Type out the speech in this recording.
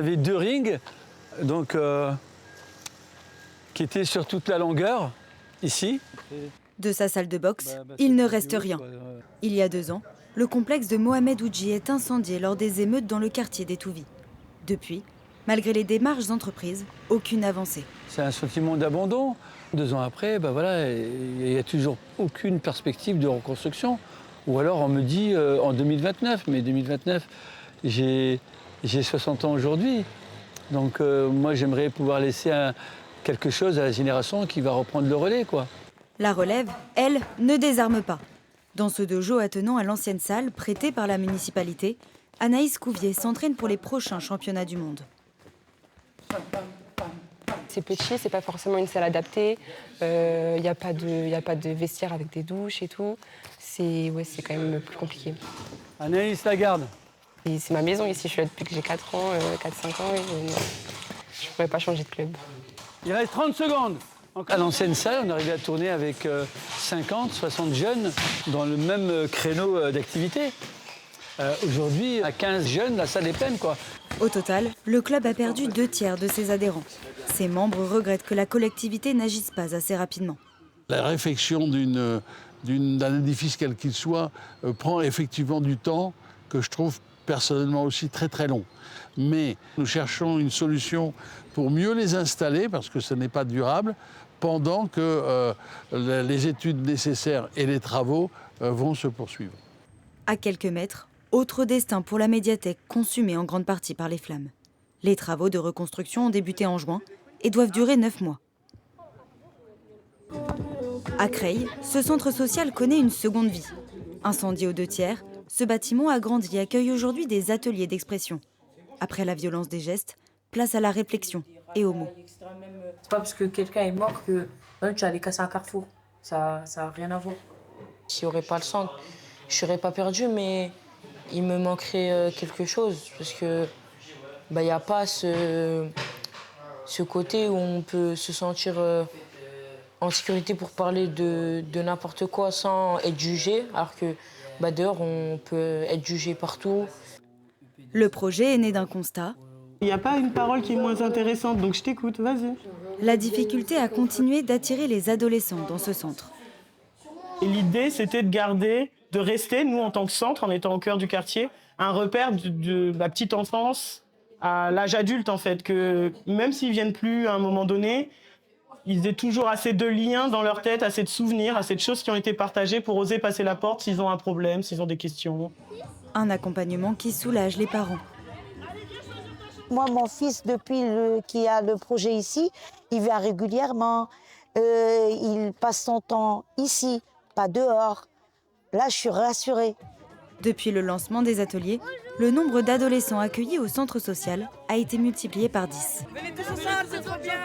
Il y avait 2 rings, donc, qui étaient sur toute la longueur, ici. De sa salle de boxe, il ne reste rien. Il y a 2 ans, le complexe de Mohamed Oudji est incendié lors des émeutes dans le quartier d'Étouvie. Depuis, malgré les démarches entreprises, aucune avancée. C'est un sentiment d'abandon. 2 ans après, voilà, il n'y a toujours aucune perspective de reconstruction. Ou alors on me dit en 2029, mais 2029, j'ai 60 ans aujourd'hui. Donc moi j'aimerais pouvoir laisser quelque chose à la génération qui va reprendre le relais, quoi. La relève, elle, ne désarme pas. Dans ce dojo attenant à l'ancienne salle prêtée par la municipalité, Anaïs Couvier s'entraîne pour les prochains championnats du monde. C'est petit, c'est pas forcément une salle adaptée. Y a pas de vestiaire avec des douches et tout. C'est quand même plus compliqué. Anaïs Lagarde. C'est ma maison ici, je suis là depuis que j'ai 4 ans, 4-5 ans. Et je pourrais pas changer de club. Il reste 30 secondes. À l'ancienne salle, on arrivait à tourner avec 50, 60 jeunes dans le même créneau d'activité. Aujourd'hui, à 15 jeunes, la salle est pleine, quoi. Au total, le club a perdu 2/3 de ses adhérents. Ses membres regrettent que la collectivité n'agisse pas assez rapidement. La réfection d'un édifice quel qu'il soit prend effectivement du temps que je trouve personnellement aussi très très long. Mais nous cherchons une solution pour mieux les installer, parce que ce n'est pas durable, pendant que les études nécessaires et les travaux vont se poursuivre. À quelques mètres, autre destin pour la médiathèque consumée en grande partie par les flammes. Les travaux de reconstruction ont débuté en juin et doivent durer 9 mois. À Creil, ce centre social connaît une seconde vie. Incendié aux 2/3, ce bâtiment agrandi accueille aujourd'hui des ateliers d'expression. Après la violence des gestes, place à la réflexion et aux mots. C'est pas parce que quelqu'un est mort que tu allais casser un carrefour. Ça n'a rien à voir. S'il n'y aurait pas le centre, je ne serais pas perdue, mais il me manquerait quelque chose. Parce que il n'y a pas ce côté où on peut se sentir en sécurité pour parler de n'importe quoi sans être jugé. Alors que dehors, on peut être jugé partout. Le projet est né d'un constat. Il n'y a pas une parole qui est moins intéressante, donc je t'écoute, vas-y. La difficulté à continuer d'attirer les adolescents dans ce centre. Et l'idée, c'était de rester, nous, en tant que centre, en étant au cœur du quartier, un repère de la petite enfance à l'âge adulte, en fait, que même s'ils ne viennent plus à un moment donné, ils aient toujours assez de liens dans leur tête, assez de souvenirs, assez de choses qui ont été partagées pour oser passer la porte s'ils ont un problème, s'ils ont des questions. Un accompagnement qui soulage les parents. Moi, mon fils, depuis qu'il a le projet ici, il vient régulièrement. Il passe son temps ici, pas dehors. Là, je suis rassurée. Depuis le lancement des ateliers, le nombre d'adolescents accueillis au centre social a été multiplié par 10. Venez tous ensemble, c'est trop bien.